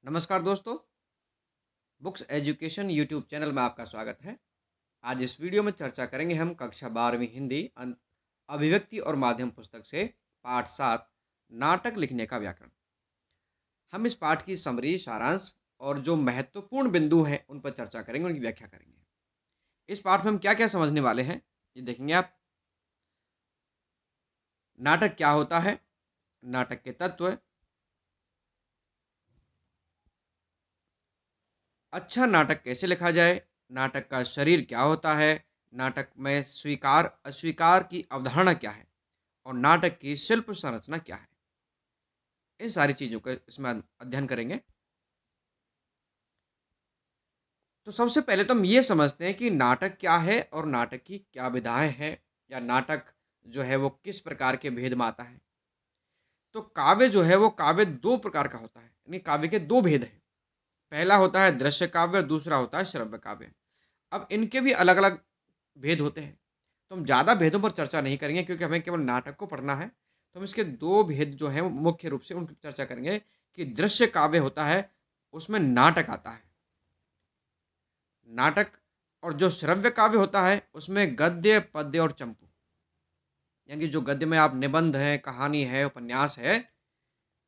नमस्कार दोस्तों, books education YouTube channel में आपका स्वागत है। आज इस वीडियो में चर्चा करेंगे हम कक्षा 12वीं हिंदी अभिव्यक्ति और माध्यम पुस्तक से पाठ 7 नाटक लिखने का व्याकरण। हम इस पाठ की समरी, सारांश और जो महत्वपूर्ण बिंदु हैं उन पर चर्चा करेंगे, उनकी व्याख्या करेंगे। इस पाठ में हम क्या क्या समझने वाले हैं ये देखेंगे आप। नाटक क्या होता है, नाटक के तत्व, अच्छा नाटक कैसे लिखा जाए, नाटक का शरीर क्या होता है, नाटक में स्वीकार अस्वीकार की अवधारणा क्या है और नाटक की शिल्प संरचना क्या है। इन सारी चीजों का इसमें अध्ययन करेंगे। तो सबसे पहले तो हम ये समझते हैं कि नाटक क्या है और नाटक की क्या विधाएं हैं, या नाटक जो है वो किस प्रकार के भेद में आता है। तो काव्य जो है वो काव्य दो प्रकार का होता है, यानी काव्य के दो भेद हैं। पहला होता है दृश्य काव्य और दूसरा होता है श्रव्य काव्य। अब इनके भी अलग अलग भेद होते हैं, तो हम ज़्यादा भेदों पर चर्चा नहीं करेंगे क्योंकि हमें केवल नाटक को पढ़ना है। तो हम इसके दो भेद जो हैं वो मुख्य रूप से उनकी चर्चा करेंगे कि दृश्य काव्य होता है, उसमें नाटक आता है, नाटक। और जो श्रव्य काव्य होता है उसमें गद्य, पद्य और चंपू, यानी जो गद्य में आप निबंध है, कहानी है, उपन्यास है,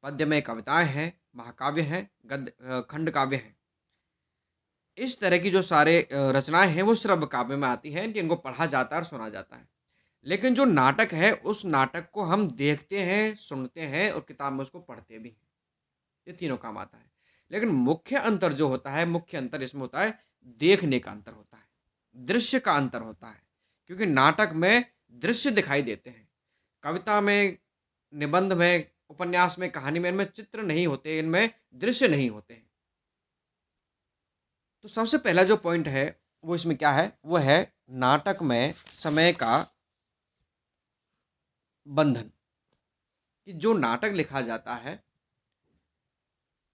पद्य में कविताएं हैं, महाकाव्य हैं, गद्य खंड काव्य हैं। इस तरह की जो सारे रचनाएं हैं वो श्रव्य काव्य में आती हैं, कि इनको पढ़ा जाता है और सुना जाता है। लेकिन जो नाटक है उस नाटक को हम देखते हैं, सुनते हैं और किताब में उसको पढ़ते भी हैं। ये तीनों काम आता है। लेकिन मुख्य अंतर जो होता है, मुख्य अंतर इसमें होता है देखने का अंतर होता है, दृश्य का अंतर होता है। क्योंकि नाटक में दृश्य दिखाई देते हैं, कविता में, निबंध में, उपन्यास में, कहानी में इनमें चित्र नहीं होते, इनमें दृश्य नहीं होते हैं। तो सबसे पहला जो पॉइंट है वो इसमें क्या है, वो है नाटक में समय का बंधन। कि जो नाटक लिखा जाता है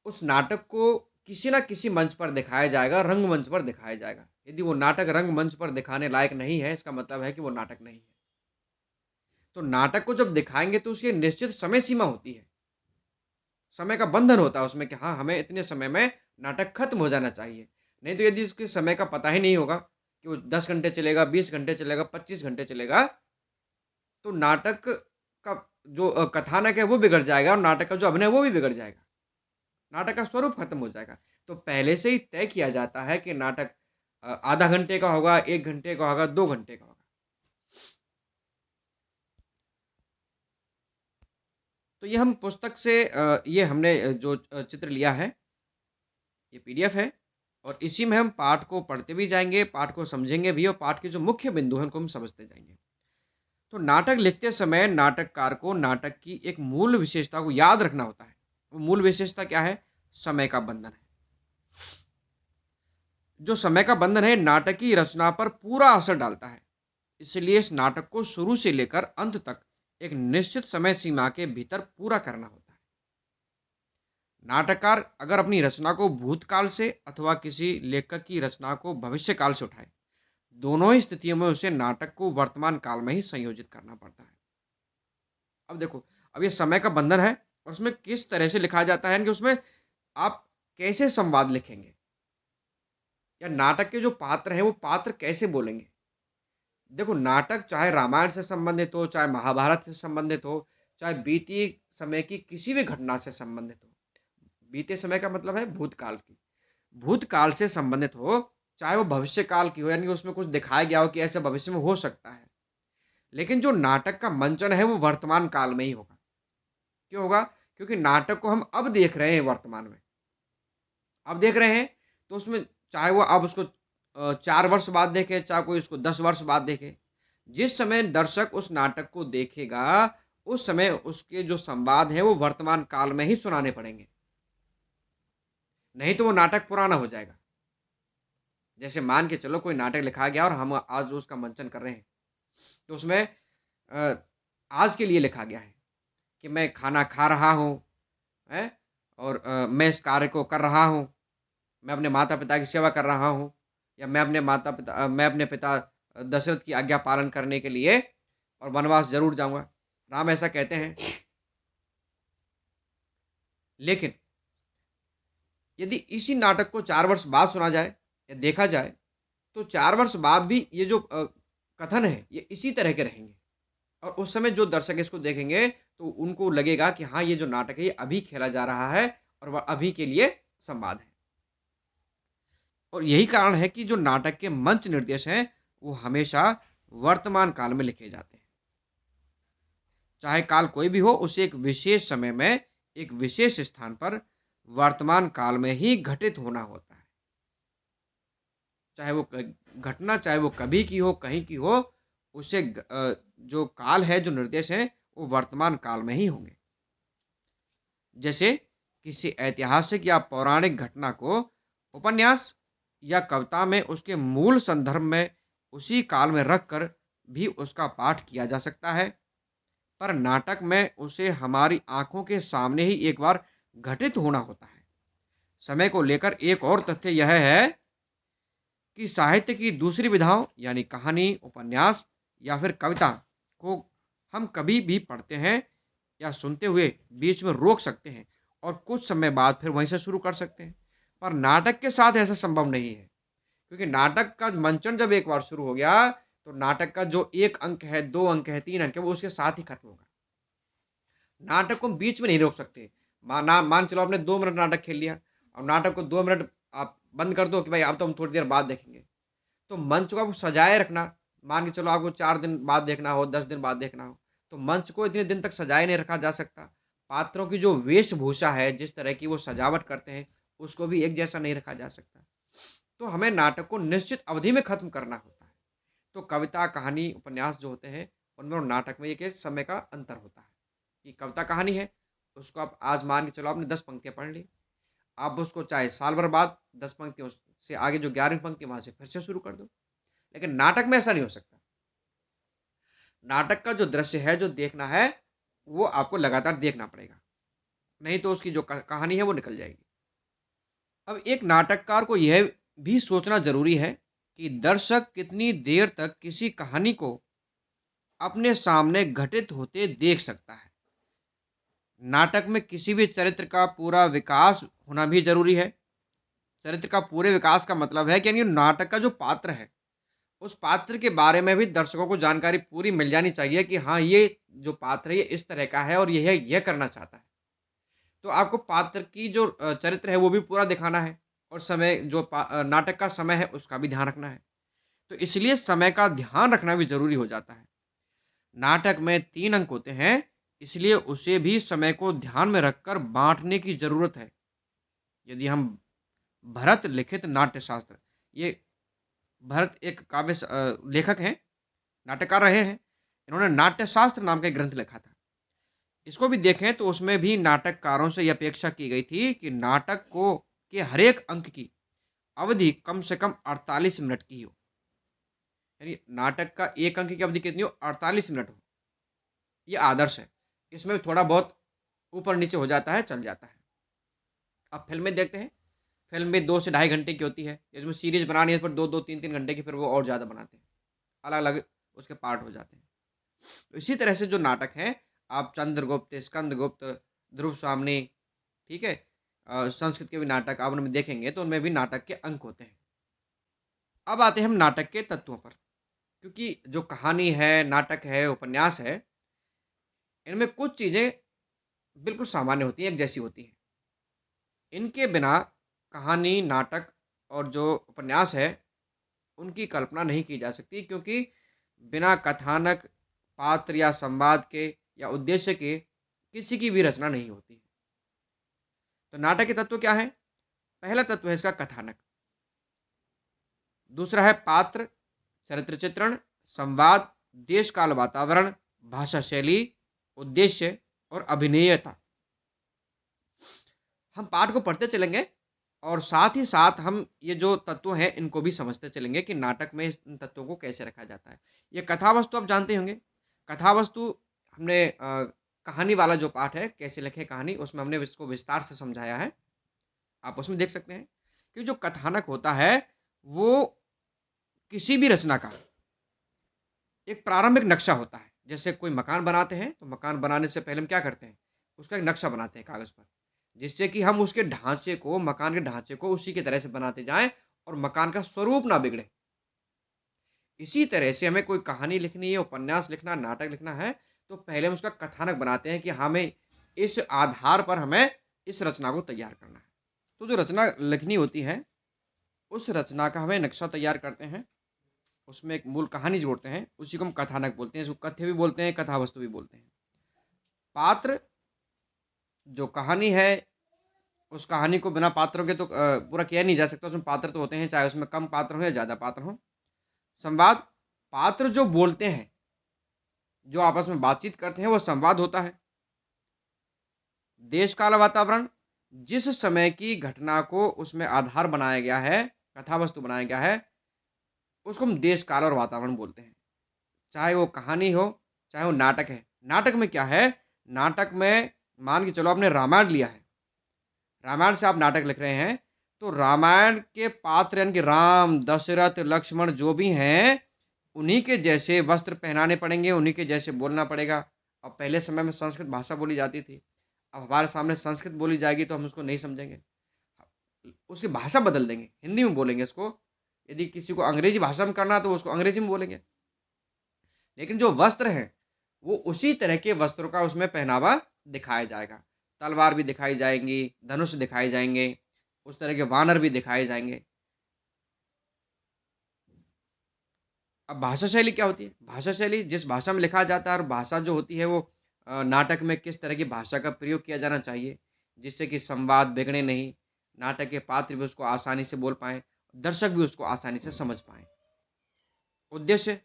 उस नाटक को किसी ना किसी मंच पर दिखाया जाएगा, रंगमंच पर दिखाया जाएगा। यदि वो नाटक रंगमंच पर दिखाने लायक नहीं है, इसका मतलब है कि वो नाटक नहीं है। तो नाटक को जब दिखाएंगे तो उसकी निश्चित समय सीमा होती है, समय का बंधन होता है उसमें कि हाँ, हमें इतने समय में नाटक खत्म हो जाना चाहिए। नहीं तो यदि उसके समय का पता ही नहीं होगा कि वो 10 घंटे चलेगा, 20 घंटे चलेगा, 25 घंटे चलेगा, तो नाटक का जो कथानक है वो बिगड़ जाएगा और नाटक का जो अभिनय वो भी बिगड़ जाएगा, नाटक का स्वरूप खत्म हो जाएगा। तो पहले से ही तय किया जाता है कि नाटक आधा घंटे का होगा, 1 घंटे का होगा, 2 घंटे का होगा। तो ये हम पुस्तक से ये हमने जो चित्र लिया है, ये पीडीएफ है, और इसी में हम पाठ को पढ़ते भी जाएंगे, पाठ को समझेंगे भी, और पाठ के जो मुख्य बिंदु हैं उनको हम समझते जाएंगे। तो नाटक लिखते समय नाटककार को नाटक की एक मूल विशेषता को याद रखना होता है। वो मूल विशेषता क्या है? समय का बंधन है। जो समय का बंधन है नाटक की रचना पर पूरा असर डालता है, इसलिए इस नाटक को शुरू से लेकर अंत तक एक निश्चित समय सीमा के भीतर पूरा करना होता है। नाटककार अगर अपनी रचना को भूतकाल से अथवा किसी लेखक की रचना को भविष्य काल से उठाए, दोनों ही स्थितियों में उसे नाटक को वर्तमान काल में ही संयोजित करना पड़ता है। अब देखो, अब ये समय का बंधन है और उसमें किस तरह से लिखा जाता है कि उसमें आप कैसे संवाद लिखेंगे, या नाटक के जो पात्र हैं वो पात्र कैसे बोलेंगे। देखो, नाटक चाहे रामायण से संबंधित हो, चाहे महाभारत से संबंधित हो, चाहे बीती समय की किसी भी घटना से संबंधित हो, बीते समय का मतलब है भूतकाल की, भूतकाल से संबंधित हो, चाहे वो भविष्य काल की हो, यानी उसमें कुछ दिखाया गया हो कि ऐसे भविष्य में हो सकता है, लेकिन जो नाटक का मंचन है वो वर्तमान काल में ही होगा। क्यों होगा? क्योंकि नाटक को हम अब देख रहे हैं, वर्तमान में अब देख रहे हैं। तो उसमें चाहे वो अब उसको 4 वर्ष बाद देखे, चाहे कोई उसको 10 वर्ष बाद देखे, जिस समय दर्शक उस नाटक को देखेगा उस समय उसके जो संवाद है वो वर्तमान काल में ही सुनाने पड़ेंगे, नहीं तो वो नाटक पुराना हो जाएगा। जैसे मान के चलो कोई नाटक लिखा गया और हम आज उसका मंचन कर रहे हैं, तो उसमें अ, आज के लिए लिखा गया है कि मैं खाना खा रहा हूँ, है, और मैं इस कार्य को कर रहा हूँ, मैं अपने माता पिता की सेवा कर रहा हूँ, या मैं अपने पिता दशरथ की आज्ञा पालन करने के लिए और वनवास जरूर जाऊंगा। राम ऐसा कहते हैं। लेकिन यदि इसी नाटक को 4 वर्ष बाद सुना जाए या देखा जाए, तो 4 वर्ष बाद भी ये जो कथन है, ये इसी तरह के रहेंगे और उस समय जो दर्शक इसको देखेंगे, तो उनको लगेगा कि हाँ, ये जो नाटक है, ये अभी खेला जा रहा है और वह अभी के लिए संवाद है। और यही कारण है कि जो नाटक के मंच निर्देश हैं, वो हमेशा वर्तमान काल में लिखे जाते हैं। चाहे काल कोई भी हो, उसे एक विशेष समय में, एक विशेष स्थान पर वर्तमान काल में ही घटित होना होता है। चाहे वो घटना चाहे वो कभी की हो, कहीं की हो, उसे जो काल है, जो निर्देश है, वो वर्तमान काल में ही होंगे। जैसे किसी ऐतिहासिक या पौराणिक घटना को उपन्यास या कविता में उसके मूल संदर्भ में उसी काल में रखकर भी उसका पाठ किया जा सकता है, पर नाटक में उसे हमारी आंखों के सामने ही एक बार घटित होना होता है। समय को लेकर एक और तथ्य यह है कि साहित्य की दूसरी विधाओं यानी कहानी, उपन्यास या फिर कविता को हम कभी भी पढ़ते हैं या सुनते हुए बीच में रोक सकते हैं और कुछ समय बाद फिर वहीं से शुरू कर सकते हैं। पर नाटक के साथ ऐसा संभव नहीं है, क्योंकि नाटक का मंचन जब एक बार शुरू हो गया, तो नाटक का जो 1 अंक है, 2 अंक है, 3 अंक है, वो उसके साथ ही खत्म होगा। नाटक को बीच में नहीं रोक सकते। मान चलो आपने 2 मिनट नाटक खेल लिया, अब नाटक को 2 मिनट आप बंद कर दो कि भाई अब तो हम थोड़ी देर बाद देखेंगे। तो मंच को आपको सजाए रखना, मान के चलो आपको 4 दिन बाद देखना हो, 10 दिन बाद देखना हो, तो मंच को इतने दिन तक सजाए नहीं रखा जा सकता। पात्रों की जो वेशभूषा है, जिस तरह की वो सजावट करते हैं, उसको भी एक जैसा नहीं रखा जा सकता। तो हमें नाटक को निश्चित अवधि में खत्म करना होता है। तो कविता, कहानी, उपन्यास जो होते हैं, उनमें और नाटक में एक समय का अंतर होता है कि कविता कहानी है, उसको आप आज मान के चलो आपने 10 पंक्तियां पढ़ ली, आप उसको चाहे साल भर बाद 10 पंक्तियों से आगे जो 11वीं पंक्ति वहां से फिर से शुरू कर दो। लेकिन नाटक में ऐसा नहीं हो सकता। नाटक का जो दृश्य है, जो देखना है, वो आपको लगातार देखना पड़ेगा, नहीं तो उसकी जो कहानी है वो निकल जाएगी। अब एक नाटककार को यह भी सोचना जरूरी है कि दर्शक कितनी देर तक किसी कहानी को अपने सामने घटित होते देख सकता है। नाटक में किसी भी चरित्र का पूरा विकास होना भी जरूरी है। चरित्र का पूरे विकास का मतलब है कि यानी नाटक का जो पात्र है, उस पात्र के बारे में भी दर्शकों को जानकारी पूरी मिल जानी चाहिए कि हाँ, ये जो पात्र है ये इस तरह का है और यह करना चाहता है। तो आपको पात्र की जो चरित्र है वो भी पूरा दिखाना है और समय जो नाटक का समय है उसका भी ध्यान रखना है। तो इसलिए समय का ध्यान रखना भी जरूरी हो जाता है। नाटक में 3 अंक होते हैं, इसलिए उसे भी समय को ध्यान में रखकर बांटने की जरूरत है। यदि हम भरत लिखित नाट्यशास्त्र, ये भरत एक लेखक हैं, नाटककार रहे हैं। इन्होंने नाट्यशास्त्र नाम का एक ग्रंथ लिखा था। इसको भी देखें तो उसमें भी नाटककारों से यह अपेक्षा की गई थी कि नाटक को के हर एक अंक की अवधि कम से कम 48 मिनट की हो। यानी नाटक का एक अंक की अवधि कितनी हो? 48 मिनट हो। ये आदर्श है। इसमें थोड़ा बहुत ऊपर नीचे हो जाता है, चल जाता है। अब फिल्में देखते हैं, फिल्म भी 2 से ढाई घंटे की होती है। इसमें सीरीज बनानी है पर 2-2 3-3 घंटे की, फिर वो और ज़्यादा बनाते हैं, अलग अलग उसके पार्ट हो जाते हैं। तो इसी तरह से जो नाटक है, आप चंद्रगुप्त, स्कंदगुप्त, ध्रुव स्वामिनी, ठीक है, संस्कृत के भी नाटक आप उनमें देखेंगे तो उनमें भी नाटक के अंक होते हैं। अब आते हैं हम नाटक के तत्वों पर, क्योंकि जो कहानी है, नाटक है, उपन्यास है, इनमें कुछ चीज़ें बिल्कुल सामान्य होती हैं, एक जैसी होती हैं। इनके बिना कहानी, नाटक और जो उपन्यास है, उनकी कल्पना नहीं की जा सकती, क्योंकि बिना कथानक, पात्र या संवाद के या उद्देश्य के किसी की भी रचना नहीं होती है। तो नाटक के तत्व क्या है? पहला तत्व है इसका कथानक, दूसरा है पात्र, चरित्र चित्रण, संवाद, देश काल वातावरण, भाषा शैली, उद्देश्य और अभिनेयता। हम पाठ को पढ़ते चलेंगे और साथ ही साथ हम ये जो तत्व हैं इनको भी समझते चलेंगे कि नाटक में इन तत्वों को कैसे रखा जाता है। ये कथा वस्तु आप जानते होंगे। कथा वस्तु हमने कहानी वाला जो पाठ है, कैसे लिखे कहानी, उसमें हमने इसको विस्तार से समझाया है। आप उसमें देख सकते हैं कि जो कथानक होता है, वो किसी भी रचना का एक प्रारंभिक नक्शा होता है। जैसे कोई मकान बनाते हैं, तो मकान बनाने से पहले हम क्या करते हैं? उसका एक नक्शा बनाते हैं कागज़ पर। जिससे कि हम उसके ढांचे को, मकान के ढांचे को उसी की तरह से बनाते जाएं और मकान का स्वरूप ना बिगड़े। इसी तरह से हमें कोई कहानी लिखनी है, उपन्यास लिखना, नाटक लिखना है, तो पहले हम उसका कथानक बनाते हैं कि हमें इस आधार पर हमें इस रचना को तैयार करना है। तो जो रचना लिखनी होती है, उस रचना का हमें नक्शा तैयार करते हैं, उसमें एक मूल कहानी जोड़ते हैं, उसी को हम कथानक बोलते हैं, इसको कथ्य भी बोलते हैं, कथा वस्तु भी बोलते हैं। पात्र जो कहानी है, उस कहानी को बिना पात्रों के तो पूरा किया नहीं जा सकता, उसमें पात्र तो होते हैं, चाहे उसमें कम पात्र हो या ज़्यादा पात्र हो। संवाद, पात्र जो बोलते हैं, जो आपस में बातचीत करते हैं, वो संवाद होता है। देश काल वातावरण, जिस समय की घटना को उसमें आधार बनाया गया है, कथा वस्तु बनाया गया है, उसको हम देश काल और वातावरण बोलते हैं। चाहे वो कहानी हो, चाहे वो नाटक है। नाटक में क्या है, नाटक में मान के चलो आपने रामायण लिया है, रामायण से आप नाटक लिख रहे हैं, तो रामायण के पात्र यानी कि राम, दशरथ, लक्ष्मण जो भी हैं, उन्हीं के जैसे वस्त्र पहनाने पड़ेंगे, उन्हीं के जैसे बोलना पड़ेगा। अब पहले समय में संस्कृत भाषा बोली जाती थी, अब हमारे सामने संस्कृत बोली जाएगी तो हम उसको नहीं समझेंगे, उसकी भाषा बदल देंगे, हिंदी में बोलेंगे उसको। यदि किसी को अंग्रेजी भाषा में करना तो उसको अंग्रेजी में बोलेंगे। लेकिन जो वस्त्र हैं, वो उसी तरह के वस्त्रों का उसमें पहनावा दिखाया जाएगा। तलवार भी दिखाई जाएंगी, धनुष दिखाए जाएंगे, उस तरह के वानर भी दिखाए जाएंगे। अब भाषा शैली क्या होती है, भाषा शैली जिस भाषा में लिखा जाता है, और भाषा जो होती है वो नाटक में किस तरह की भाषा का प्रयोग किया जाना चाहिए, जिससे कि संवाद बिगड़े नहीं, नाटक के पात्र भी उसको आसानी से बोल पाएं, दर्शक भी उसको आसानी से समझ पाएं। उद्देश्य,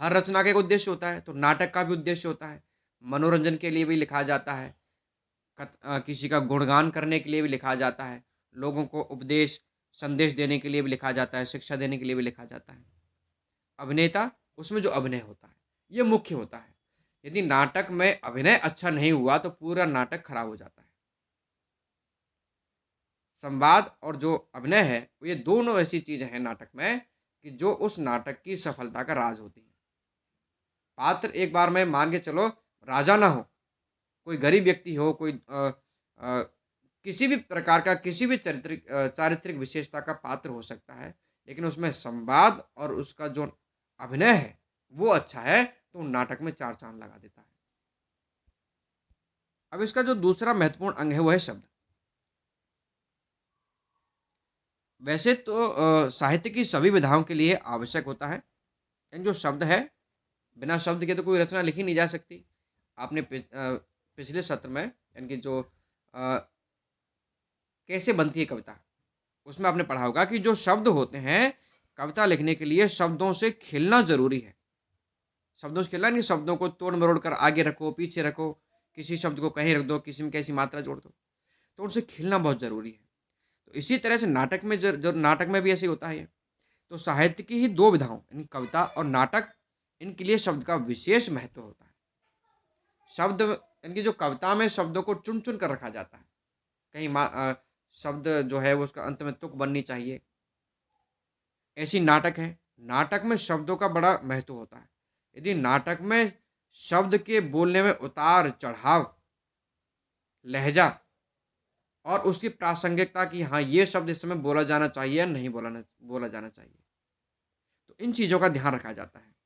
हर रचना का एक उद्देश्य होता है, तो नाटक का भी उद्देश्य होता है। मनोरंजन के लिए भी लिखा जाता है, किसी का गुणगान करने के लिए भी लिखा जाता है, लोगों को उपदेश संदेश देने के लिए भी लिखा जाता है, शिक्षा देने के लिए भी लिखा जाता है। अभिनेता, उसमें जो अभिनय होता है ये मुख्य होता है। यदि नाटक में अभिनय अच्छा नहीं हुआ तो पूरा नाटक खराब हो जाता है। संवाद और जो अभिनय है, ये दोनों ऐसी चीजें हैं नाटक में कि जो उस नाटक की सफलता का राज होती है। पात्र एक बार में मान के चलो राजा ना हो, कोई गरीब व्यक्ति हो, कोई किसी भी प्रकार का, किसी भी चारित्रिक विशेषता का पात्र हो सकता है, लेकिन उसमें संवाद और उसका जो अभिनय है वो अच्छा है, तो नाटक में चार चांद लगा देता है। अब इसका जो दूसरा महत्वपूर्ण अंग है वो है शब्द। वैसे तो साहित्य की सभी विधाओं के लिए आवश्यक होता है, लेकिन जो शब्द है, बिना शब्द के तो कोई रचना लिखी नहीं जा सकती। आपने पिछले सत्र में यानी कि जो कैसे बनती है कविता, उसमें आपने पढ़ा होगा कि जो शब्द होते हैं, कविता लिखने के लिए शब्दों से खिलना जरूरी है। शब्दों से खिलना नहीं, शब्दों को तोड़ मरोड़ कर आगे रखो, पीछे रखो, किसी शब्द को कहीं रख दो, किसी में कैसी मात्रा जोड़ दो, तो उनसे खिलना बहुत जरूरी है। तो इसी तरह से नाटक में जो नाटक में भी ऐसे होता है। तो साहित्य की ही दो विधाओं यानी कविता और नाटक, इनके लिए शब्द का विशेष महत्व होता है। शब्द यानी जो कविता में शब्दों को चुन चुन कर रखा जाता है, कहीं शब्द जो है वो उसका अंत में तुक बननी चाहिए, ऐसी नाटक है। नाटक में शब्दों का बड़ा महत्व होता है। यदि नाटक में शब्द के बोलने में उतार चढ़ाव, लहजा और उसकी प्रासंगिकता की, हाँ ये शब्द इस समय बोला जाना चाहिए या नहीं बोला जाना चाहिए, तो इन चीजों का ध्यान रखा जाता है।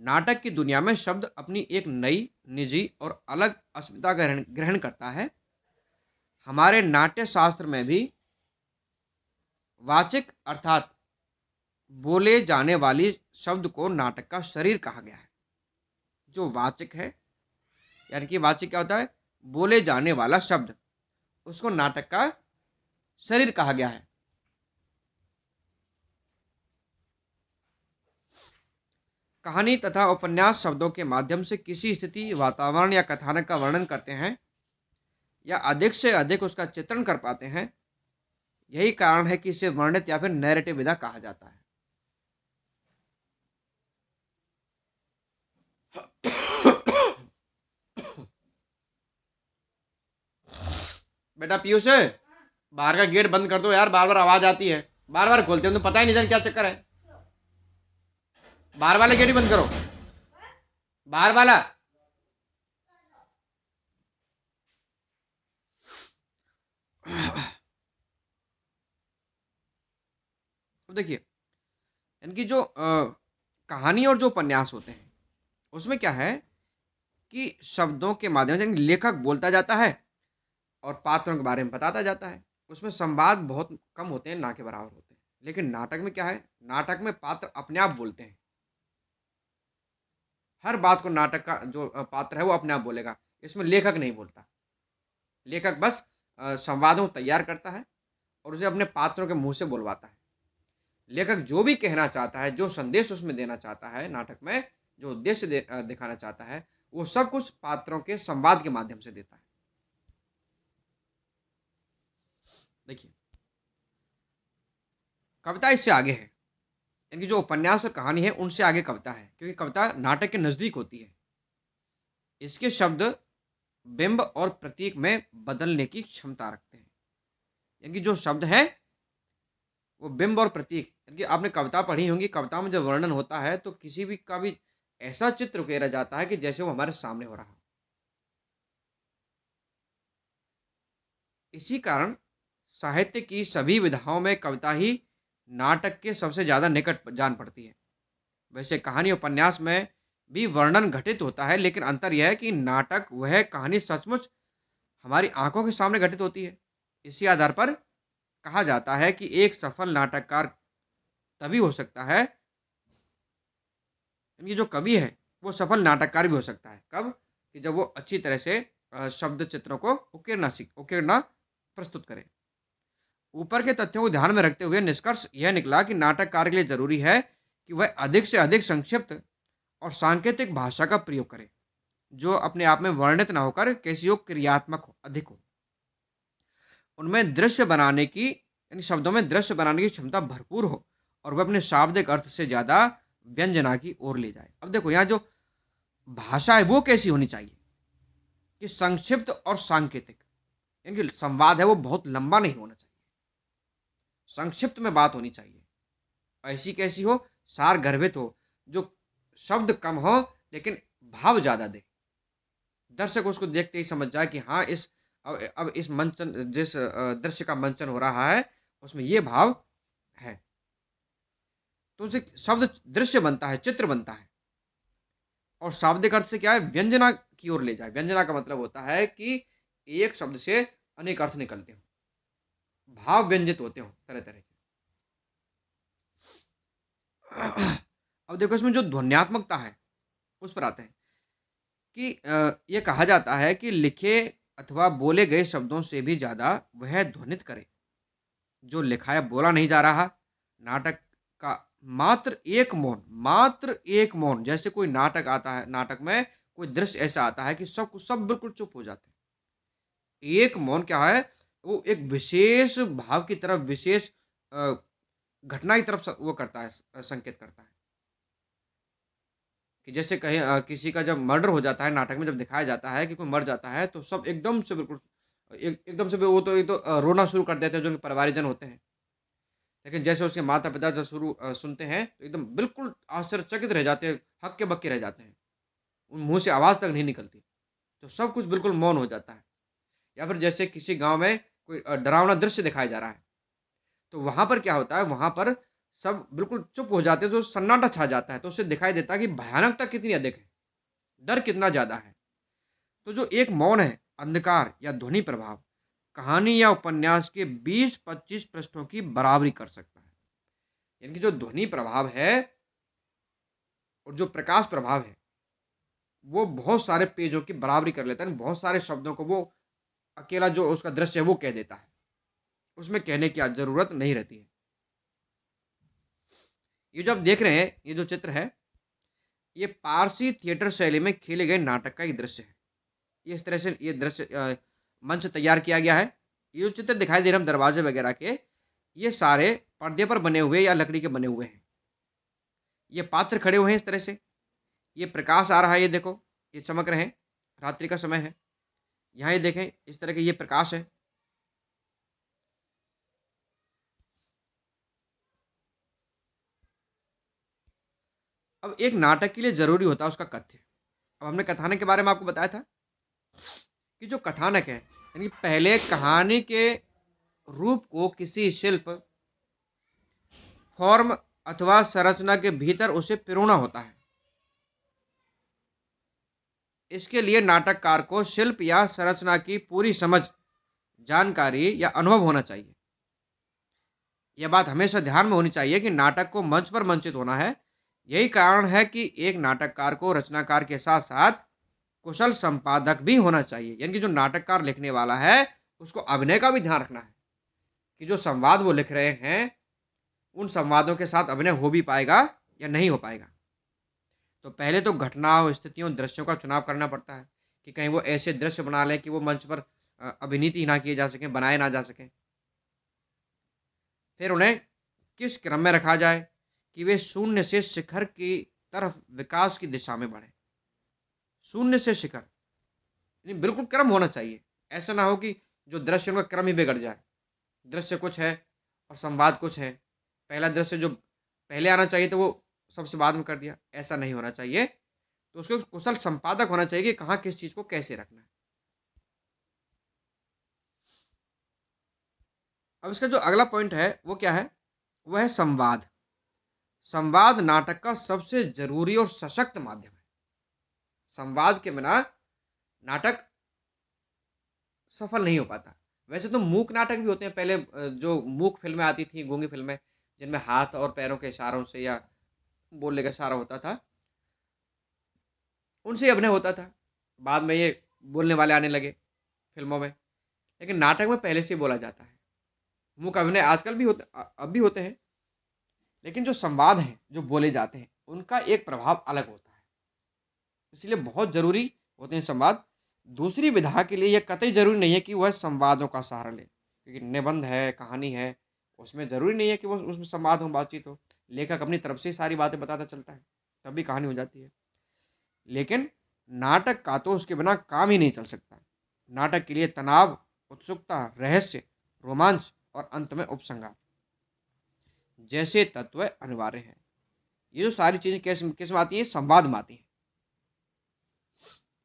नाटक की दुनिया में शब्द अपनी एक नई, निजी और अलग अस्मिता ग्रहण करता है। हमारे नाट्य शास्त्र में भी वाचिक अर्थात बोले जाने वाली शब्द को नाटक का शरीर कहा गया है। जो वाचिक है, यानी कि वाचिक क्या होता है, बोले जाने वाला शब्द, उसको नाटक का शरीर कहा गया है। कहानी तथा उपन्यास शब्दों के माध्यम से किसी स्थिति, वातावरण या कथानक का वर्णन करते हैं या अधिक से अधिक उसका चित्रण कर पाते हैं। यही कारण है कि इसे वर्णित या फिर नैरेटिव विधा कहा जाता है। बेटा पीयूष, बाहर का गेट बंद कर दो यार, बार बार आवाज आती है, बार बार खोलते हो तो पता ही नहीं जान क्या चक्कर है। बाहर वाले गेट ही बंद करो, बाहर वाला। अब देखिए, इनकी जो कहानी और जो उपन्यास होते हैं, उसमें क्या है कि शब्दों के माध्यम से लेखक बोलता जाता है और पात्रों के बारे में बताता जाता है। उसमें संवाद बहुत कम होते हैं, ना के बराबर होते हैं। लेकिन नाटक में क्या है, नाटक में पात्र अपने आप बोलते हैं। हर बात को नाटक का जो पात्र है वो अपने आप बोलेगा। इसमें लेखक नहीं बोलता। लेखक बस संवादों को तैयार करता है और उसे अपने पात्रों के मुंह से बुलवाता है। लेखक जो भी कहना चाहता है, जो संदेश उसमें देना चाहता है नाटक में, जो उद्देश्य दिखाना चाहता है, वो सब कुछ पात्रों के संवाद के माध्यम से देता है। देखिए, कविता इससे आगे है। इनकी जो उपन्यास और कहानी है उनसे आगे कविता है, क्योंकि कविता नाटक के नजदीक होती है। इसके शब्द बिंब और प्रतीक में बदलने की क्षमता रखते हैं। इनकी जो शब्द है वो बिंब और प्रतीक, इनकी आपने कविता पढ़ी होंगी। कविता में जब वर्णन होता है तो किसी भी का भी ऐसा चित्र उकेरा जाता है कि जैसे वो हमारे सामने हो रहा हो। इसी कारण साहित्य की सभी विधाओं में कविता ही नाटक के सबसे ज्यादा निकट जान पड़ती है। वैसे कहानी उपन्यास में भी वर्णन घटित होता है, लेकिन अंतर यह है कि नाटक वह कहानी सचमुच हमारी आंखों के सामने घटित होती है। इसी आधार पर कहा जाता है कि एक सफल नाटककार तभी हो सकता है, यानी जो कवि है वो सफल नाटककार भी हो सकता है। कब? कि जब वो अच्छी तरह से शब्द चित्रों को उकेरना प्रस्तुत करे। ऊपर के तथ्यों को ध्यान में रखते हुए निष्कर्ष यह निकला कि नाटककार के लिए जरूरी है कि वह अधिक से अधिक संक्षिप्त और सांकेतिक भाषा का प्रयोग करे, जो अपने आप में वर्णित ना होकर कैसी हो, क्रियात्मक हो, अधिक हो। उनमें दृश्य बनाने की, यानी शब्दों में दृश्य बनाने की क्षमता भरपूर हो और वह अपने शाब्दिक अर्थ से ज्यादा व्यंजना की ओर ले जाए। अब देखो, यहाँ जो भाषा है वो कैसी होनी चाहिए कि संक्षिप्त और सांकेतिक, यानी संवाद है वो बहुत लंबा नहीं होना चाहिए, संक्षिप्त में बात होनी चाहिए। ऐसी कैसी हो, सार गर्भित हो, जो शब्द कम हो लेकिन भाव ज्यादा दे। दर्शक उसको देखते ही समझ जाए कि हाँ, अब इस मंचन, जिस दृश्य का मंचन हो रहा है उसमें ये भाव है। तो उसे शब्द दृश्य बनता है, चित्र बनता है। और शाब्दिक अर्थ से क्या है, व्यंजना की ओर ले जाए। व्यंजना का मतलब होता है कि एक शब्द से अनेक अर्थ निकलते हो, भाव व्यंजित होते हो तरह तरह के। अब देखो, इसमें जो ध्वन्यात्मकता है उस पर आते हैं कि यह कहा जाता है कि लिखे अथवा बोले गए शब्दों से भी ज्यादा वह ध्वनित करे जो लिखा है, बोला नहीं जा रहा। नाटक का मात्र एक मौन, जैसे कोई नाटक आता है, नाटक में कोई दृश्य ऐसा आता है कि सब बिल्कुल चुप हो जाते हैं। एक मौन क्या है, वो एक विशेष भाव की तरफ, विशेष अ, घटना की तरफ वो करता है, संकेत करता है। कि जैसे कहीं किसी का जब मर्डर हो जाता है, नाटक में जब दिखाया जाता है कि कोई मर जाता है तो सब एकदम से बिल्कुल एकदम से वो तो रोना शुरू कर देते हैं, जो उनके परिवारजन होते हैं। लेकिन जैसे उसके माता पिता जब सुनते हैं तो एकदम बिल्कुल आश्चर्यचकित रह जाते हैं, हक्के बक्के रह जाते हैं, उन मुंह से आवाज तक नहीं निकलती। तो सब कुछ बिल्कुल मौन हो जाता है। या फिर जैसे किसी गांव में कोई डरावना दृश्य दिखाया जा रहा है, तो वहां पर क्या होता है, वहां पर सब बिल्कुल चुप हो जाते हैं, तो सन्नाटा छा जाता है। तो उससे दिखाई देता है कि भयानकता कितनी अधिक है, डर कितना ज्यादा है। तो जो एक मौन है, अंधकार या ध्वनि प्रभाव, कहानी या उपन्यास के 20-25 पृष्ठों की बराबरी कर सकता है। यानी कि जो ध्वनि प्रभाव है और जो प्रकाश प्रभाव है वो बहुत सारे पेजों की बराबरी कर लेता है, बहुत सारे शब्दों को वो अकेला जो उसका दृश्य है वो कह देता है, उसमें कहने की जरूरत नहीं रहती है। ये जो आप देख रहे हैं, ये जो चित्र है, ये पारसी थिएटर शैली में खेले गए नाटक का एक दृश्य है। ये इस तरह से ये दृश्य मंच तैयार किया गया है। ये जो चित्र दिखाई दे रहे हैं दरवाजे वगैरह के, ये सारे पर्दे पर बने हुए या लकड़ी के बने हुए हैं। ये पात्र खड़े हुए हैं इस तरह से, ये प्रकाश आ रहा है, ये देखो, ये चमक रहे हैं, रात्रि का समय है। यहाँ ये देखें, इस तरह के ये प्रकाश है। अब एक नाटक के लिए जरूरी होता है उसका कथ्य। अब हमने कथानक के बारे में आपको बताया था कि जो कथानक है, यानी पहले कहानी के रूप को किसी शिल्प, फॉर्म अथवा संरचना के भीतर उसे पिरोना होता है। इसके लिए नाटककार को शिल्प या संरचना की पूरी समझ, जानकारी या अनुभव होना चाहिए। यह बात हमेशा ध्यान में होनी चाहिए कि नाटक को मंच पर मंचित होना है। यही कारण है कि एक नाटककार को रचनाकार के साथ साथ कुशल संपादक भी होना चाहिए। यानी कि जो नाटककार लिखने वाला है उसको अभिनय का भी ध्यान रखना है कि जो संवाद वो लिख रहे हैं उन संवादों के साथ अभिनय हो भी पाएगा या नहीं हो पाएगा। तो पहले तो घटनाओं, स्थितियों, दृश्यों का चुनाव करना पड़ता है कि कहीं वो ऐसे दृश्य बना लें कि वो मंच पर अभिनीत ही ना किए जा सकें, बनाए ना जा सकें। फिर उन्हें किस क्रम में रखा जाए कि वे शून्य से शिखर की तरफ विकास की दिशा में बढ़े। शून्य से शिखर यानी बिल्कुल क्रम होना चाहिए। ऐसा ना हो कि जो दृश्य उनका क्रम ही बिगड़ जाए। दृश्य कुछ है और संवाद कुछ है। पहला दृश्य जो पहले आना चाहिए तो वो सबसे बाद में कर दिया, ऐसा नहीं होना चाहिए। तो उसको कुशल संपादक होना चाहिए कि कहाँ किस चीज को कैसे रखना है। अब इसका जो अगला पॉइंट है वो क्या है? वह है संवाद। संवाद नाटक का सबसे जरूरी और सशक्त माध्यम है। संवाद के बिना नाटक सफल नहीं हो पाता। वैसे तो मूक नाटक भी होते हैं पहले, जो मूक फिल्में आती थी, गूंगी फिल्में, जिनमें हाथ और पैरों के इशारों से या बोलने का इशारा होता था, उनसे अभिनय होता था। बाद में ये बोलने वाले आने लगे फिल्मों में, लेकिन नाटक में पहले से ही बोला जाता है। मूक अभिनय आजकल भी होते, अब भी होते हैं, लेकिन जो संवाद हैं, जो बोले जाते हैं, उनका एक प्रभाव अलग होता है। इसलिए बहुत जरूरी होते हैं संवाद। दूसरी विधा के लिए यह कतई जरूरी नहीं है कि वह संवादों का सहारा ले, क्योंकि निबंध है, कहानी है, उसमें जरूरी नहीं है कि वो उसमें संवाद हो, बातचीत हो। लेखक अपनी तरफ से सारी बातें बताता चलता है, तब भी कहानी हो जाती है। लेकिन नाटक का तो उसके बिना काम ही नहीं चल सकता। नाटक के लिए तनाव, उत्सुकता, रहस्य, रोमांच और अंत में उपसंहार जैसे तत्व अनिवार्य हैं। ये जो सारी चीजें किस में आती हैं? संवाद में आती हैं।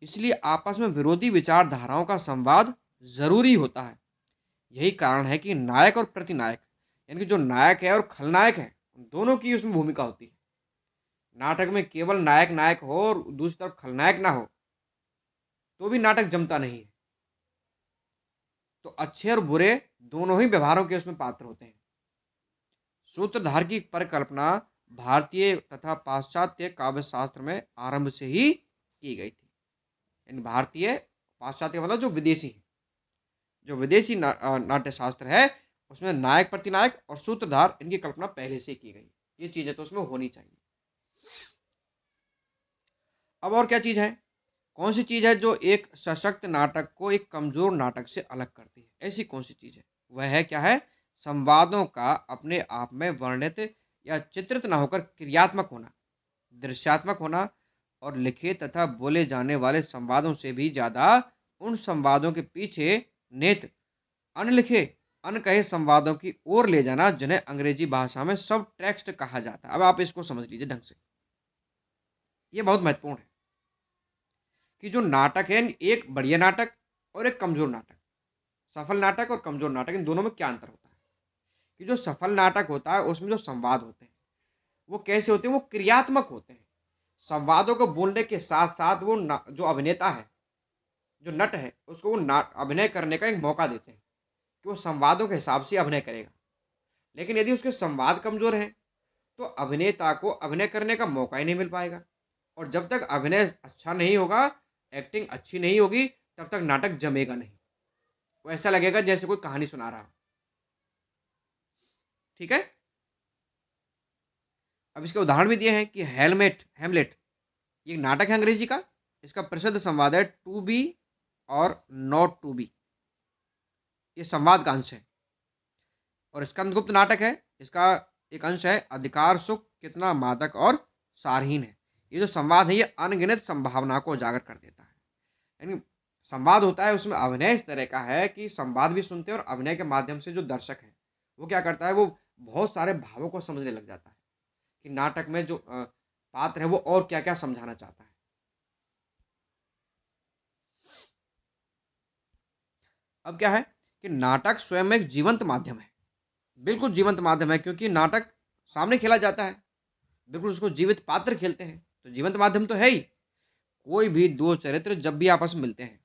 इसलिए आपस में विरोधी विचारधाराओं का संवाद जरूरी होता है। यही कारण है कि नायक और प्रतिनायक, यानी कि जो नायक है और खलनायक है, दोनों की उसमें भूमिका होती है। नाटक में केवल नायक नायक हो और दूसरी तरफ खलनायक ना हो तो भी नाटक जमता नहीं है। तो अच्छे और बुरे दोनों ही व्यवहारों के उसमें पात्र होते हैं। सूत्रधार की परिकल्पना भारतीय तथा पाश्चात्य काव्य शास्त्र में आरंभ से ही की गई थी। इन भारतीय, पाश्चात्य मतलब जो विदेशी है, जो विदेशी नाट्य शास्त्र है, उसमें नायक प्रतिनायक और सूत्रधार, इनकी कल्पना पहले से की गई। ये चीजें तो उसमें होनी चाहिए। अब और क्या चीज है? कौन सी चीज है जो एक सशक्त नाटक को एक कमजोर नाटक से अलग करती है? ऐसी कौन सी चीज है? वह है क्या है? संवादों का अपने आप में वर्णित या चित्रित न होकर क्रियात्मक होना, दृश्यात्मक होना, और लिखे तथा बोले जाने वाले संवादों से भी ज्यादा उन संवादों के पीछे नेत अनलिखे, अनकहे संवादों की ओर ले जाना, जिन्हें अंग्रेजी भाषा में सब टेक्स्ट कहा जाता है। अब आप इसको समझ लीजिए ढंग से, ये बहुत महत्वपूर्ण है कि जो नाटक है, एक बढ़िया नाटक और एक कमजोर नाटक, सफल नाटक और कमजोर नाटक, इन दोनों में क्या अंतर होता है? कि जो सफल नाटक होता है उसमें जो संवाद होते हैं वो कैसे होते हैं? वो क्रियात्मक होते हैं। संवादों को बोलने के साथ साथ वो जो अभिनेता है, जो नट है, उसको वो अभिनय करने का एक मौका देते हैं कि वो संवादों के हिसाब से अभिनय करेगा। लेकिन यदि उसके संवाद कमजोर है तो अभिनेता को अभिनय करने का मौका ही नहीं मिल पाएगा। और जब तक अभिनय अच्छा नहीं होगा, एक्टिंग अच्छी नहीं होगी, तब तक नाटक जमेगा नहीं। वो ऐसा लगेगा जैसे कोई कहानी सुना रहा हो। ठीक है? अब इसके उदाहरण भी दिए हैं कि हेमलेट ये नाटक है अंग्रेजी का। इसका प्रसिद्ध संवाद है टू बी और नॉट टू बी, ये संवाद का अंश है। और स्कंदगुप्त नाटक है, इसका एक अंश है अधिकार सुख कितना मादक और सारहीन है। ये जो संवाद है ये अनगिनत संभावना को उजागर कर देता है। यानी संवाद होता है, उसमें अभिनय इस तरह का है कि संवाद भी सुनते हैं और अभिनय के माध्यम से जो दर्शक है वो क्या करता है, वो बहुत सारे भावों को समझने लग जाता है कि नाटक में जो पात्र है वो और क्या क्या समझाना चाहता है। अब क्या है कि नाटक स्वयं एक जीवंत माध्यम है, बिल्कुल जीवंत माध्यम है, क्योंकि नाटक सामने खेला जाता है, बिल्कुल उसको जीवित पात्र खेलते हैं, तो जीवंत माध्यम तो है ही। कोई भी दो चरित्र जब भी आपस में मिलते हैं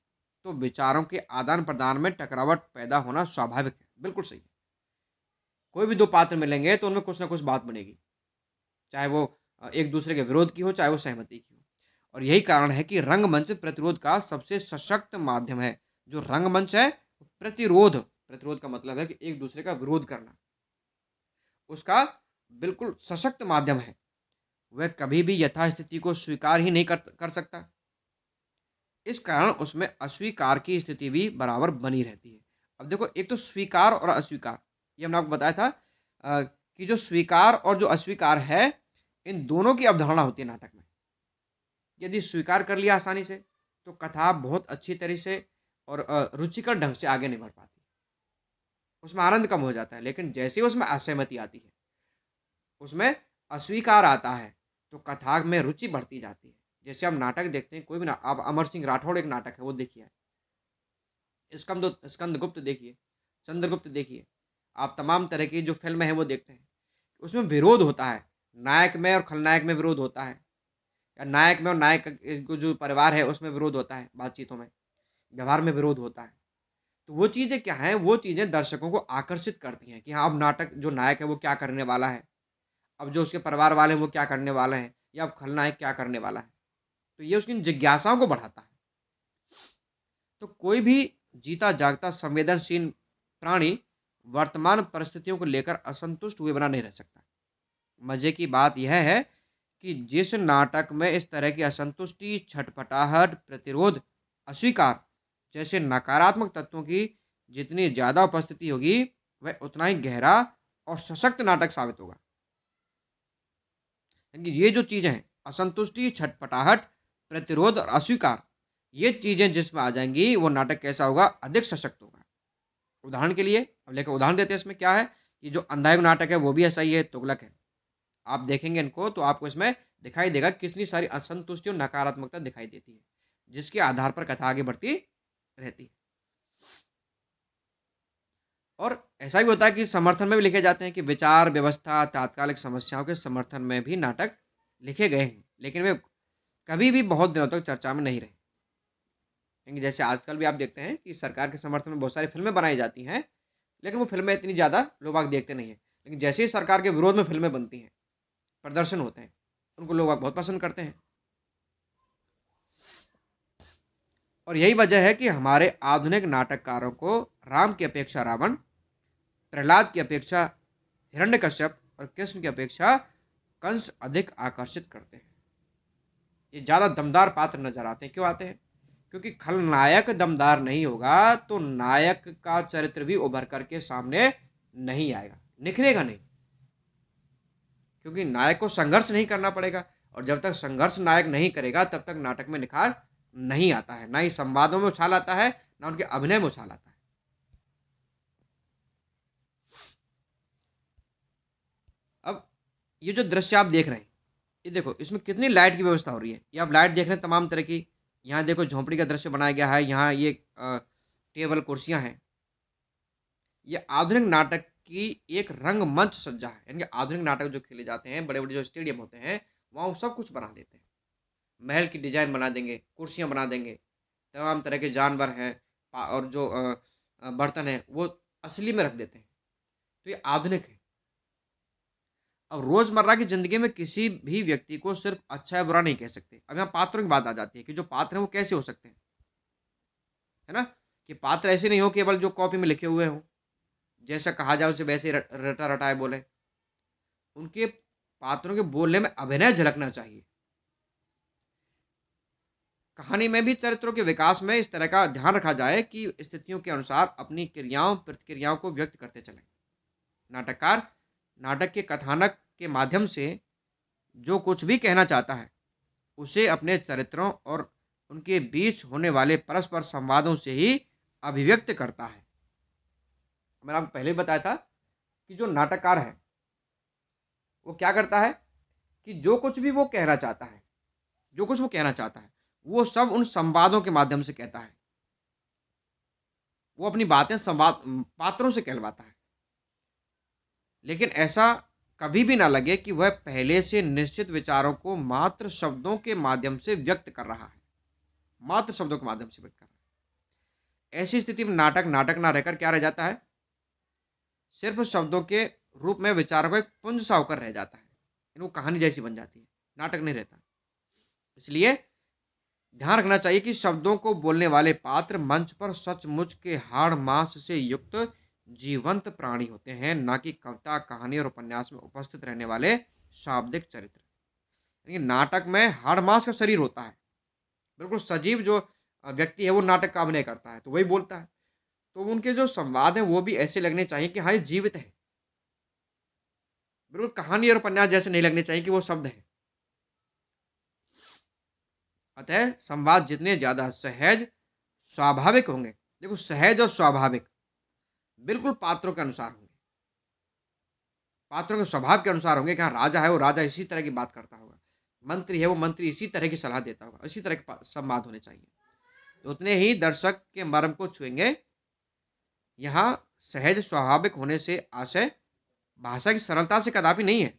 तो विचारों के आदान प्रदान में टकरावट पैदा होना स्वाभाविक है, बिल्कुल सही है। कोई भी दो पात्र मिलेंगे तो उनमें कुछ ना कुछ बात बनेगी, चाहे वो एक दूसरे के विरोध की हो, चाहे वो सहमति की हो। और यही कारण है कि रंगमंच प्रतिरोध का सबसे सशक्त माध्यम है। जो रंगमंच है, प्रतिरोध प्रतिरोध का मतलब है कि एक दूसरे का विरोध करना, उसका बिल्कुल सशक्त माध्यम है। वह कभी भी यथास्थिति को स्वीकार ही नहीं कर सकता। इस कारण उसमें अस्वीकार की स्थिति भी बराबर बनी रहती है। अब देखो, एक तो स्वीकार और अस्वीकार, ये हमने आपको बताया था कि जो स्वीकार और जो अस्वीकार है, इन दोनों की अवधारणा होती है नाटक में। यदि स्वीकार कर लिया आसानी से तो कथा बहुत अच्छी तरह से और रुचिकर ढंग से आगे नहीं बढ़ पाती, उसमें आनंद कम हो जाता है। लेकिन जैसे ही उसमें असहमति आती है, उसमें अस्वीकार आता है, तो कथा में रुचि बढ़ती जाती है। जैसे हम नाटक देखते हैं, कोई भी आप अमर सिंह राठौड़ एक नाटक है वो देखिए, स्कंदगुप्त देखिए, चंद्रगुप्त देखिए, आप तमाम तरह की जो फिल्में हैं वो देखते हैं, उसमें विरोध होता है, नायक में और खलनायक में विरोध होता है, या नायक में और नायक को जो परिवार है उसमें विरोध होता है, बातचीतों में, व्यवहार में विरोध होता है। तो वो चीज़ें क्या हैं, वो चीज़ें दर्शकों को आकर्षित करती हैं कि हाँ, अब नाटक जो नायक है वो क्या करने वाला है, अब जो उसके परिवार वाले हैं वो क्या करने वाले हैं, या अब खलनायक क्या करने वाला है। तो ये उसकी जिज्ञासाओं को बढ़ाता है। तो कोई भी जीता जागता संवेदनशील प्राणी वर्तमान परिस्थितियों को लेकर असंतुष्ट हुए बना नहीं रह सकता। मजे की बात यह है कि जिस नाटक में इस तरह की असंतुष्टि, छटपटाहट, प्रतिरोध, अस्वीकार जैसे नकारात्मक तत्वों की जितनी ज्यादा उपस्थिति होगी, वह उतना ही गहरा और सशक्त नाटक साबित होगा। ये जो चीजें हैं, असंतुष्टि, छटपटाहट, प्रतिरोध और अस्वीकार, ये चीजें जिसमें आ जाएंगी, वो नाटक कैसा होगा, अधिक सशक्त होगा। उदाहरण के लिए अब लेकर उदाहरण देते हैं, इसमें क्या है कि जो अंधायुग नाटक है वो भी ऐसा ही है, तुगलक है। आप देखेंगे इनको तो आपको इसमें दिखाई देगा कितनी सारी असंतुष्टि और नकारात्मकता दिखाई देती है, जिसके आधार पर कथा आगे बढ़ती रहती है। और ऐसा भी होता है कि समर्थन में भी लिखे जाते हैं कि विचार व्यवस्था, तात्कालिक समस्याओं के समर्थन में भी नाटक लिखे गए हैं, लेकिन वे कभी भी बहुत दिनों तक चर्चा में नहीं रहे। क्योंकि जैसे आजकल भी आप देखते हैं कि सरकार के समर्थन में बहुत सारी फिल्में बनाई जाती हैं, लेकिन वो फिल्में इतनी ज़्यादा लोग बाग देखते नहीं हैं। लेकिन जैसे ही सरकार के विरोध में फिल्में बनती हैं, प्रदर्शन होते हैं, उनको लोग बाग बहुत पसंद करते हैं। और यही वजह है कि हमारे आधुनिक नाटककारों को राम की अपेक्षा रावण, प्रहलाद की अपेक्षा हिरण्यकश्यप और कृष्ण की अपेक्षा कंस अधिक आकर्षित करते हैं। ये ज़्यादा दमदार पात्र नजर आते हैं। क्यों आते हैं? क्योंकि खलनायक दमदार नहीं होगा तो नायक का चरित्र भी उभर करके सामने नहीं आएगा, निखरेगा नहीं। क्योंकि नायक को संघर्ष नहीं करना पड़ेगा, और जब तक संघर्ष नायक नहीं करेगा तब तक नाटक में निखार नहीं आता है, ना ही संवादों में उछाल आता है, ना उनके अभिनय में उछाल आता है। अब ये जो दृश्य आप देख रहे हैं, ये देखो इसमें कितनी लाइट की व्यवस्था हो रही है। ये आप लाइट देख रहे हैं तमाम तरह की। यहाँ देखो झोंपड़ी का दृश्य बनाया गया है, यहाँ ये टेबल कुर्सियां हैं। ये आधुनिक नाटक की एक रंगमंच सज्जा है। यानी आधुनिक नाटक जो खेले जाते हैं, बड़े बड़े जो स्टेडियम होते हैं, वहाँ वो सब कुछ बना देते हैं। महल की डिजाइन बना देंगे, कुर्सियां बना देंगे, तमाम तरह के जानवर हैं और जो बर्तन है वो असली में रख देते हैं। तो ये आधुनिक है। अब रोजमर्रा की जिंदगी में किसी भी व्यक्ति को सिर्फ अच्छा या बुरा नहीं कह सकते। अब यहाँ पात्रों की बात आ जाती है कि जो पात्र हैं वो कैसे हो सकते हैं, है ना? कि पात्र ऐसे नहीं हो केवल जो कॉपी में लिखे हुए हो, जैसा कहा जाए उसे वैसे रटा रटाए बोले। उनके पात्रों के बोलने में अभिनय झलकना चाहिए। कहानी में भी चरित्रों के विकास में इस तरह का ध्यान रखा जाए कि स्थितियों के अनुसार अपनी क्रियाओं प्रतिक्रियाओं को व्यक्त करते चले। नाटककार नाटक के कथानक के माध्यम से जो कुछ भी कहना चाहता है, उसे अपने चरित्रों और उनके बीच होने वाले परस्पर संवादों से ही अभिव्यक्त करता है। मैंने आपको पहले बताया था कि जो नाटककार है वो क्या करता है कि जो कुछ भी वो कहना चाहता है, जो कुछ वो कहना चाहता है, वो सब उन संवादों के माध्यम से कहता है। वो अपनी बातें संवाद पात्रों से कहलवाता है। लेकिन ऐसा कभी भी ना लगे कि वह पहले से निश्चित विचारों को मात्र शब्दों के माध्यम से व्यक्त कर रहा है, मात्र शब्दों के माध्यम से व्यक्त कर रहा है। ऐसी स्थिति में नाटक नाटक ना रहकर क्या रह जाता है, सिर्फ शब्दों के रूप में विचारों का एक पुंज सा होकर रह जाता है, वो कहानी जैसी बन जाती है, नाटक नहीं रहता। इसलिए ध्यान रखना चाहिए कि शब्दों को बोलने वाले पात्र मंच पर सचमुच के हाड़ मांस से युक्त जीवंत प्राणी होते हैं, ना कि कविता, कहानी और उपन्यास में उपस्थित रहने वाले शाब्दिक चरित्र। यानी नाटक में हाड़ मांस का शरीर होता है, बिल्कुल सजीव जो व्यक्ति है वो नाटक का अभिनय करता है, तो वही बोलता है। तो उनके जो संवाद हैं वो भी ऐसे लगने चाहिए कि हाँ, ये जीवित है, बिल्कुल कहानी और उपन्यास जैसे नहीं लगने चाहिए कि वो शब्द है। अतः संवाद जितने ज्यादा सहज, स्वाभाविक होंगे, देखो सहज और स्वाभाविक, बिल्कुल पात्रों के अनुसार होंगे, पात्रों के स्वभाव के अनुसार होंगे कि हाँ, राजा है वो राजा इसी तरह की बात करता होगा, मंत्री है वो मंत्री इसी तरह की सलाह देता होगा, इसी तरह के संवाद होने चाहिए। तो उतने ही दर्शक के मर्म को छुएंगे। यहाँ सहज स्वाभाविक होने से आशय भाषा की सरलता से कदापि नहीं है।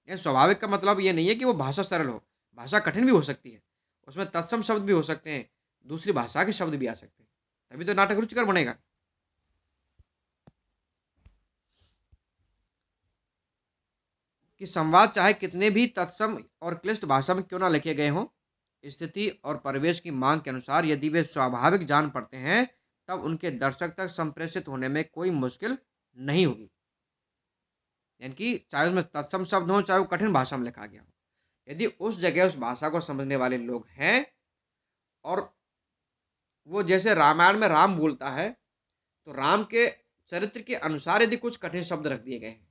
यह स्वाभाविक का मतलब ये नहीं है कि वो भाषा सरल हो, भाषा कठिन भी हो सकती है, उसमें तत्सम शब्द भी हो सकते हैं, दूसरी भाषा के शब्द भी आ सकते हैं, तभी तो नाटक रुचिकर बनेगा। कि संवाद चाहे कितने भी तत्सम और क्लिष्ट भाषा में क्यों ना लिखे गए हों, स्थिति और परिवेश की मांग के अनुसार यदि वे स्वाभाविक जान पड़ते हैं, तब उनके दर्शक तक संप्रेषित होने में कोई मुश्किल नहीं होगी। यानी कि चाहे उसमें तत्सम शब्द हो, चाहे वो कठिन भाषा में लिखा गया हो, यदि उस जगह उस भाषा को समझने वाले लोग हैं, और वो जैसे रामायण में राम बोलता है, तो राम के चरित्र के अनुसार यदि कुछ कठिन शब्द रख दिए गए हैं,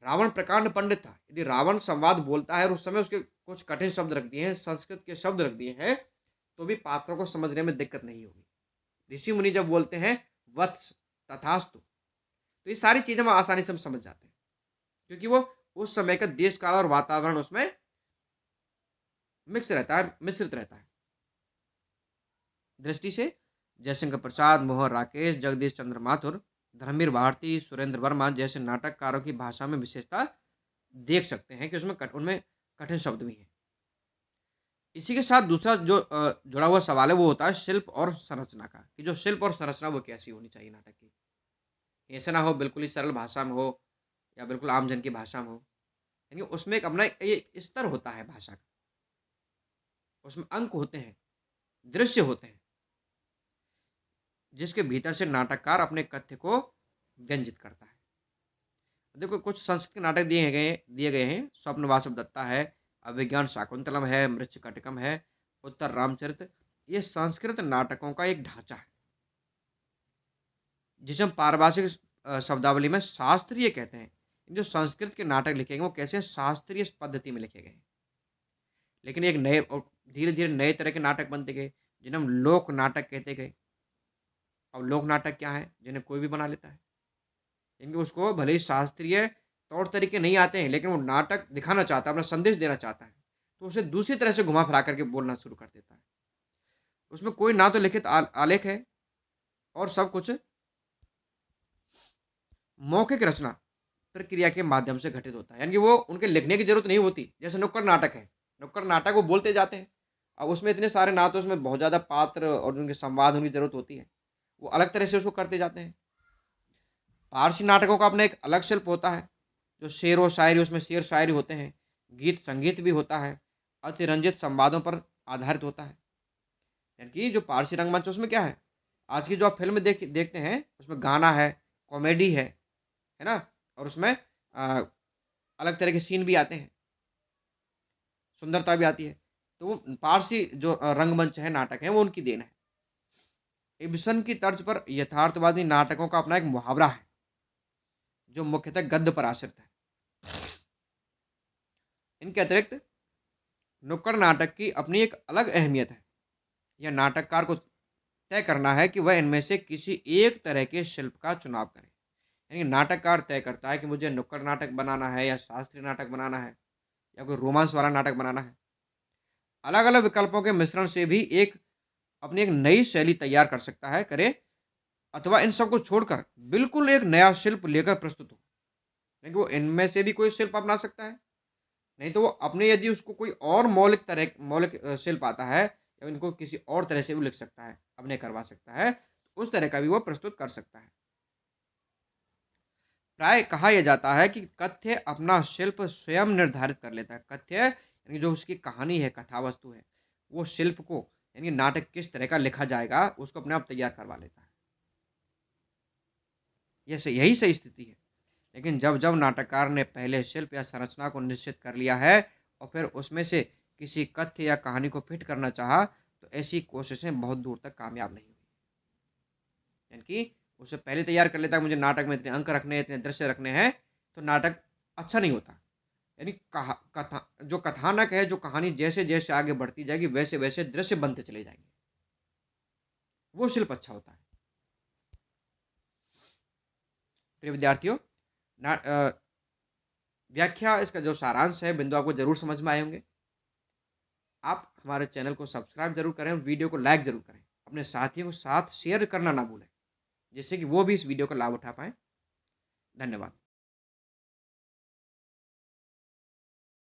रावण प्रकांड पंडित था, यदि रावण संवाद बोलता है और उस समय उसके कुछ कठिन शब्द रख दिए हैं, संस्कृत के शब्द रख दिए हैं, तो भी पात्रों को समझने में दिक्कत नहीं होगी। ऋषि मुनि जब बोलते हैं वत्स, तथास्तु, तो ये सारी चीजें हम आसानी से हम समझ जाते हैं, क्योंकि वो उस समय का देश काल और वातावरण उसमें मिक्स रहता है, मिश्रित रहता है। दृष्टि से जयशंकर प्रसाद, मोहन राकेश, जगदीश चंद्र माथुर, धर्मवीर भारती, सुरेंद्र वर्मा जैसे नाटककारों की भाषा में विशेषता देख सकते हैं कि उसमें उनमें कठिन शब्द भी हैं। इसी के साथ दूसरा जो जुड़ा हुआ सवाल है वो होता है शिल्प और संरचना का, कि जो शिल्प और संरचना वो कैसी होनी चाहिए नाटक की। ऐसा ना हो बिल्कुल ही सरल भाषा में हो या बिल्कुल आम जन की भाषा में हो, यानी उसमें एक अपना एक स्तर होता है भाषा का, उसमें अंक होते हैं, दृश्य होते हैं, जिसके भीतर से नाटककार अपने कथ्य को व्यंजित करता है। देखो कुछ संस्कृत नाटक दिए गए हैं, स्वप्न वासव दत्ता है, अभिज्ञान शाकुंतलम है, मृच्छकटिकम है, उत्तर रामचरित, ये संस्कृत नाटकों का एक ढांचा है, जिसे हम पारिभाषिक शब्दावली में शास्त्रीय कहते हैं। जो संस्कृत के नाटक लिखे गए वो कैसे शास्त्रीय पद्धति में लिखे गए, लेकिन एक नए और धीरे धीरे नए तरह के नाटक बनते गए, जिन्हें हम लोक नाटक कहते गए। अब लोक नाटक क्या है, जिन्हें कोई भी बना लेता है, क्योंकि उसको भले ही शास्त्रीय तौर तरीके नहीं आते हैं, लेकिन वो नाटक दिखाना चाहता है, अपना संदेश देना चाहता है, तो उसे दूसरी तरह से घुमा फिरा करके बोलना शुरू कर देता है। उसमें कोई ना तो लिखित आलेख है और सब कुछ मौखिक रचना प्रक्रिया के माध्यम से घटित होता है, यानी कि वो उनके लिखने की जरूरत नहीं होती। जैसे नुक्कड़ नाटक है, नुक्कड़ नाटक वो बोलते जाते हैं, अब उसमें इतने सारे ना तो उसमें बहुत ज्यादा पात्र और उनके संवाद उनकी जरूरत होती है, वो अलग तरह से उसको करते जाते हैं। पारसी नाटकों का अपना एक अलग शिल्प होता है, जो शेर व शायरी, उसमें शेर शायरी होते हैं, गीत संगीत भी होता है, अतिरंजित संवादों पर आधारित होता है। यानी कि जो पारसी रंगमंच उसमें क्या है, आज की जो आप फिल्म देखते हैं उसमें गाना है, कॉमेडी है ना, और उसमें अलग तरह के सीन भी आते हैं, सुंदरता भी आती है। तो वो पारसी जो रंगमंच है, नाटक है, वो उनकी देन है। इब्सन की तर्ज पर यथार्थवादी नाटकों का अपना एक मुहावरा है, जो मुख्यतः गद्य पर आश्रित है। इनके अतिरिक्त नुक्कड़ नाटक की अपनी एक अलग अहमियत है। यह नाटककार को तय करना है कि वह इनमें से किसी एक तरह के शिल्प का चुनाव करे। यानी नाटककार तय करता है कि मुझे नुक्कड़ नाटक बनाना है या शास्त्रीय नाटक बनाना है या कोई रोमांस वाला नाटक बनाना है। अलग अलग विकल्पों के मिश्रण से भी एक अपनी एक नई शैली तैयार कर सकता है, करे, अथवा इन सबको छोड़कर बिल्कुल एक नया शिल्प लेकर प्रस्तुत हो, क्योंकि वो इनमें से भी कोई शिल्प अपना सकता है। नहीं तो वो अपने यदि उसको कोई और मौलिक शिल्प आता है या इनको किसी और तरह से भी लिख सकता है, अपने करवा सकता है, तो उस तरह का भी वो प्रस्तुत कर सकता है। प्राय कहा यह जाता है कि कथ्य अपना शिल्प स्वयं निर्धारित कर लेता है। कथ्य यानी जो उसकी कहानी है, कथा वस्तु है, वो शिल्प को यानी नाटक किस तरह का लिखा जाएगा उसको अपने आप तैयार करवा लेता है। यही सही स्थिति है। लेकिन जब जब नाटककार ने पहले शिल्प या संरचना को निश्चित कर लिया है और फिर उसमें से किसी कथ्य या कहानी को फिट करना चाहा, तो ऐसी कोशिशें बहुत दूर तक कामयाब नहीं हुई। यानी कि उसे पहले तैयार कर लेता है मुझे नाटक में इतने अंक रखने हैं, इतने दृश्य रखने हैं, तो नाटक अच्छा नहीं होता। यानी कथा जो कथानक है, जो कहानी जैसे जैसे आगे बढ़ती जाएगी वैसे वैसे दृश्य बनते चले जाएंगे, वो शिल्प अच्छा होता है। प्रिय विद्यार्थियों, व्याख्या इसका जो सारांश है, बिंदु आपको जरूर समझ में आए होंगे। आप हमारे चैनल को सब्सक्राइब जरूर करें, वीडियो को लाइक जरूर करें, अपने साथियों के साथ शेयर करना ना भूलें, जिससे कि वो भी इस वीडियो का लाभ उठा पाए। धन्यवाद।